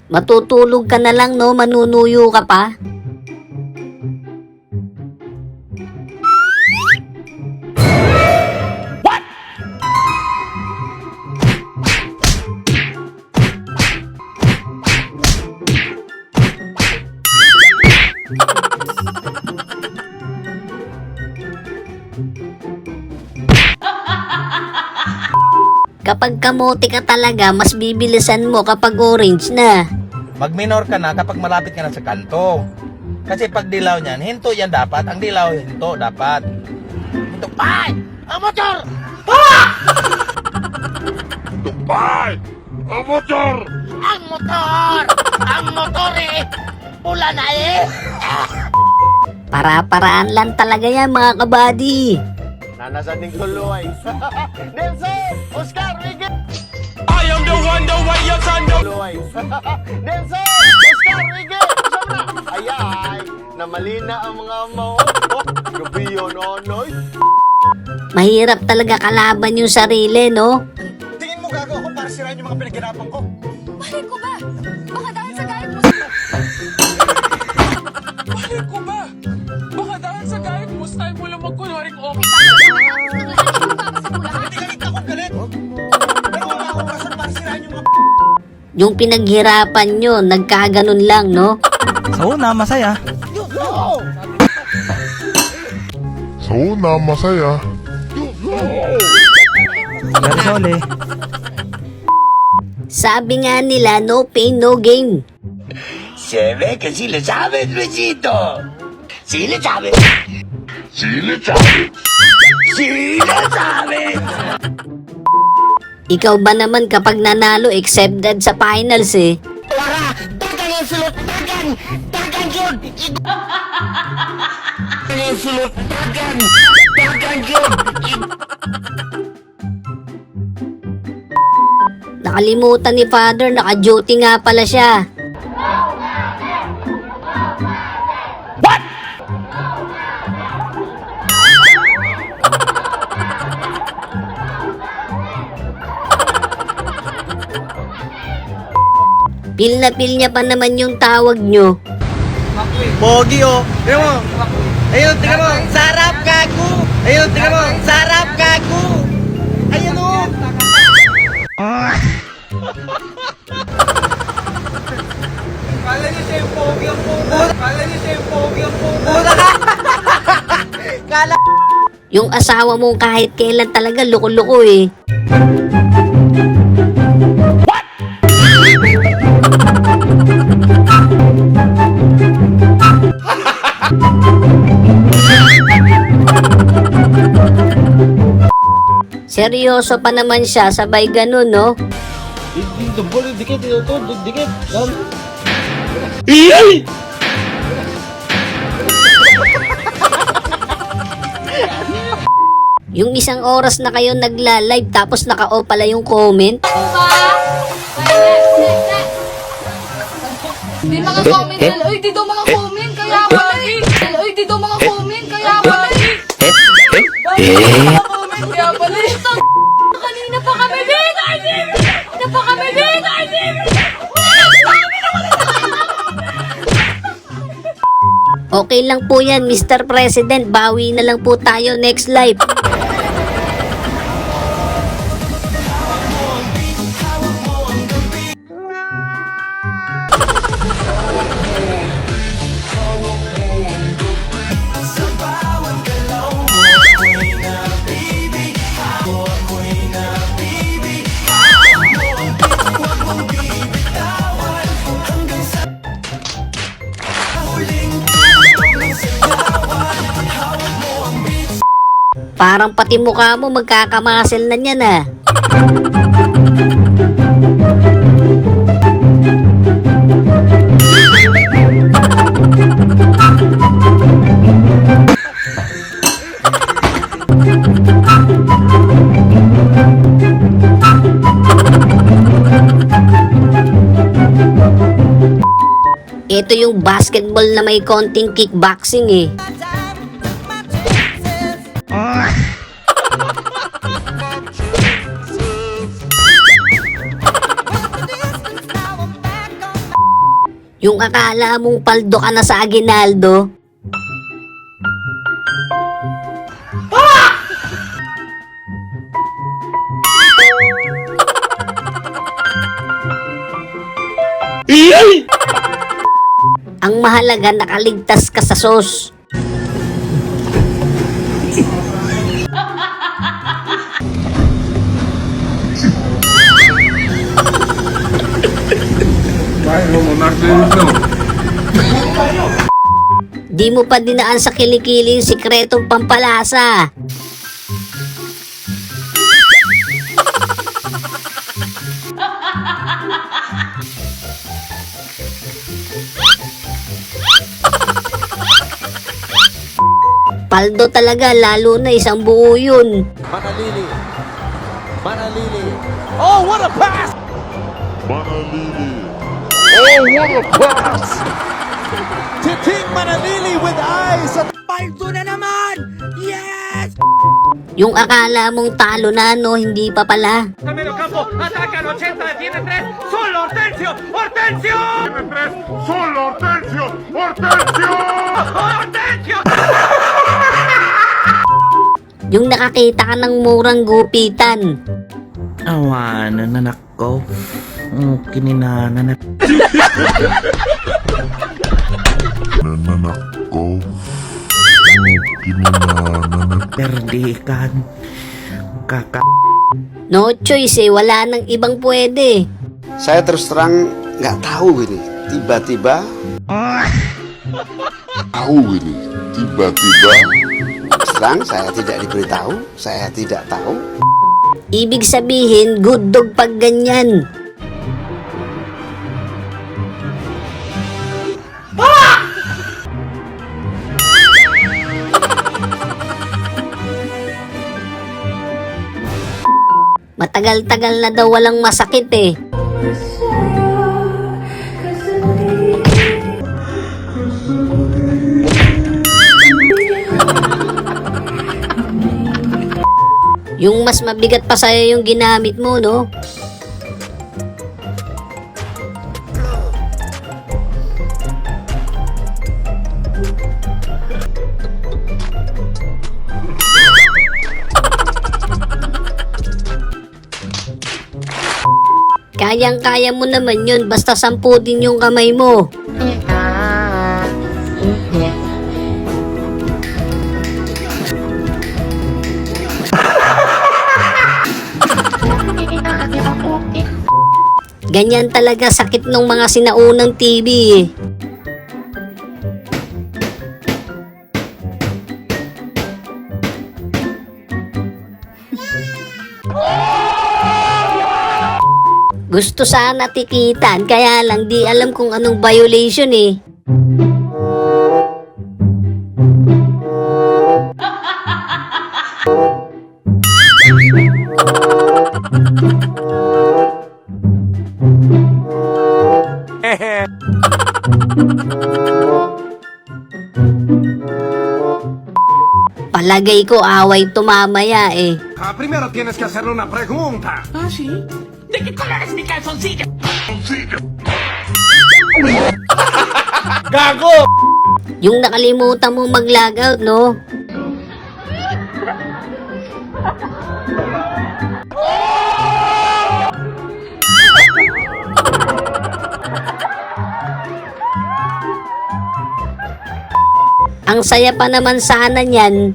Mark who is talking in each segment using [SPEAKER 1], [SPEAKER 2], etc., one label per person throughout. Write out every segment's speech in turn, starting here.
[SPEAKER 1] Matutulog ka na lang, no? Manunuyo ka pa. Kapag kamote ka talaga, mas bibilisan mo kapag orange na.
[SPEAKER 2] Mag-minor ka na kapag malapit ka na sa kanto. Kasi pag dilaw niyan, hinto yan dapat. Ang dilaw, hinto dapat. Hinto, ay! Ang motor! Ah! Hinto, ay! Ang motor! Ang motor! Ang motor eh! Pula na eh!
[SPEAKER 1] Para-paraan lang talaga yan, mga kabady.
[SPEAKER 3] Nanasan ng Kuluay. Nelson! Oscar! Miguel!
[SPEAKER 4] I am the one, the way you turn the
[SPEAKER 3] Kuluay. Nelson! Oscar! Miguel! Sama na! Ayay! Namalina ang mga mo. Gabi yun, onoy.
[SPEAKER 1] Mahirap talaga kalaban yung sarili, no?
[SPEAKER 3] Tingin mo gago ako para sirain yung mga pinaghirapan ko.
[SPEAKER 5] Bakit ko ba? Baka dahil sa galit mo
[SPEAKER 4] Bakit ko ba? Baka dahil sa galit mo, style mo lang magkunwaring okay.
[SPEAKER 3] Hindi galit ako, galit. Pero wala akong rason para sirain yung mga
[SPEAKER 1] Yung pinaghirapan nyo, nagkaganon lang, no?
[SPEAKER 2] Sa una, masaya.
[SPEAKER 6] Sa una, masaya.
[SPEAKER 2] Pero sole.
[SPEAKER 1] Sabi nga nila, no pain, no gain.
[SPEAKER 7] Se ve que sí le sabes, Luisito. Sí le sabes.
[SPEAKER 6] Sí le sabe.
[SPEAKER 7] Sí le sabes.
[SPEAKER 1] Ikaw ba naman kapag nanalo, accepted sa finals eh?
[SPEAKER 7] Dagan yung sulot. Dagan. Dagan yun. Dagan yung sulot. Dagan. Dagan yun.
[SPEAKER 1] Nakalimutan ni Father, naka-duty nga pala siya. Pil na pil niya pa naman yung tawag nyo.
[SPEAKER 2] Pogi oh. Tingnan mo. Ayun, tingnan mo. Sarap kaku. Ayun, tingnan mo. Sarap kaku. Ayun oh.
[SPEAKER 4] Kala niyo siya yung pogi ang puta. Kala niyo siya yung pogi ang puta.
[SPEAKER 1] Yung asawa mong kahit kailan talaga loko-loko eh. Seryoso pa naman siya, sabay ganun, no?
[SPEAKER 3] Dikit, dikit.
[SPEAKER 1] Yung isang oras na kayo nagla-live tapos naka-off pala yung comment.
[SPEAKER 5] Di mga comment nila. Uy, di daw mga comment. Kaya pala eh. Uy, di daw mga comment. Kaya pala eh. Mga comment. Kaya pala eh. Kanina pa kami dito. Kanina pa kami dito.
[SPEAKER 1] Okay lang po yan, Mr. President. Bawi na lang po tayo next live. Parang pati mukha mo magkakamasil na niyan ah. Ito yung basketball na may konting kickboxing eh. Yung akala mong paldo ka na sa aginaldo. Ang mahalaga nakaligtas ka sa sos. Di mo pa dinaan sa kilikili yung sikretong pampalasa. Paldo talaga, lalo na isang buo yun.
[SPEAKER 2] Manalili. Manalili. Oh, what a pass!
[SPEAKER 6] Manalili. Oh, what a pass!
[SPEAKER 2] Titing Manalili with eyes.
[SPEAKER 4] Paldo na naman! Yes!
[SPEAKER 1] Yung akala mong talo na, no, hindi pa pala.
[SPEAKER 4] Sa medio campo, ataca al 80, tiene 3, solo Hortensio! ¡Hortensio!
[SPEAKER 6] Solo Hortensio! Hortensio!
[SPEAKER 4] ¡Hortensio!
[SPEAKER 1] Yung nakakita ka ng murang gupitan.
[SPEAKER 8] Awanan anak ko. Kininanan na.
[SPEAKER 6] Nananak ko. Kininanan.
[SPEAKER 8] Perdikan. Kaka.
[SPEAKER 1] No choice eh, wala nang ibang pwede.
[SPEAKER 9] Saya terus terang nggak tahu ini. Tiba-tiba
[SPEAKER 6] Tahu ini. Tiba-tiba.
[SPEAKER 9] terus terang saya tidak diberitahu, saya tidak tahu.
[SPEAKER 1] Ibig sabihin, good dog pag ganyan. Matagal-tagal na daw walang masakit eh. Yung mas mabigat pa sa'yo yung ginamit mo, no? Kayang-kaya mo naman yun, basta 10 din yung kamay mo. Ganyan talaga sakit ng mga sinaunang TV eh. Gusto sana tikitan, kaya lang di alam kung anong violation eh. Palagay ko away tumamaya eh.
[SPEAKER 4] Primero tienes que hacerle una pregunta. ¿Ah, sí? ¿De qué color es mi calzoncillo?
[SPEAKER 2] Gago!
[SPEAKER 1] Yung nakalimutan mo mag-logout, no? Ang saya pa naman sana niyan.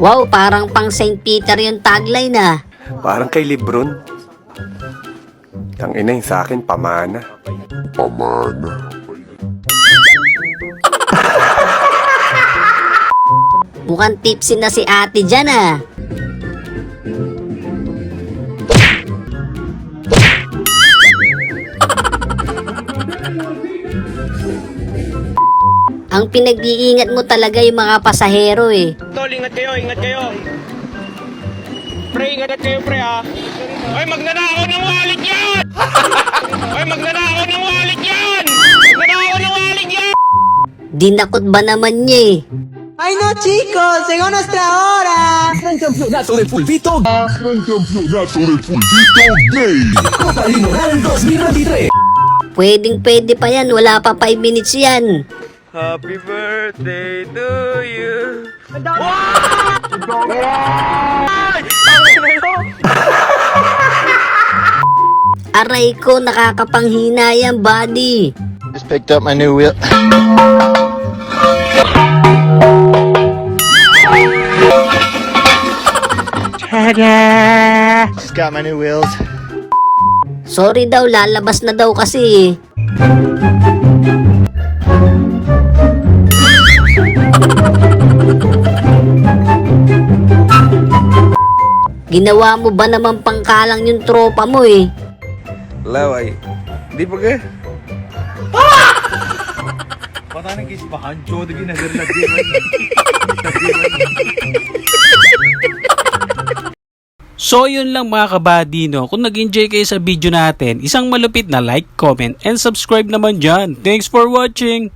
[SPEAKER 1] Wow, parang pang St. Peter yung tagline ah.
[SPEAKER 10] Parang kay Lebron. Tangina yung sa akin, pamana.
[SPEAKER 6] Pamana.
[SPEAKER 1] Mukhang tipsy na si ate dyan ah. Ang pinag-iingat mo talaga yung mga pasahero eh.
[SPEAKER 4] Tol, ingat kayo, ingat kayo. Pre, ingat kayo, pre, ha? Ay, magnanakaw ng wallet yan! Ay, magnanakaw ng wallet yan! Magnanakaw ng wallet yan!
[SPEAKER 1] Dinakot ba naman niya eh.
[SPEAKER 8] ¡Ay no chicos! ¡Llegó nuestra hora!
[SPEAKER 6] Gran campeonato de pulpito gay. Copa Limonar 2023.
[SPEAKER 1] Pwedeng-pwede pa yan, wala pa 5 minutes yan.
[SPEAKER 4] Happy birthday to you.
[SPEAKER 1] Aray ko, nakakapanghina yan, buddy.
[SPEAKER 3] Just picked up my new wheel. Just got my new wheels.
[SPEAKER 1] Sorry daw, lalabas na daw kasi. Ginawa mo ba naman pangkalang yung tropa mo eh?
[SPEAKER 10] Laway. Di pa ka?
[SPEAKER 11] So yun lang mga kabady, no? Kung nag-enjoy kayo sa video natin, isang malupit na like, comment, and subscribe naman dyan. Thanks for watching!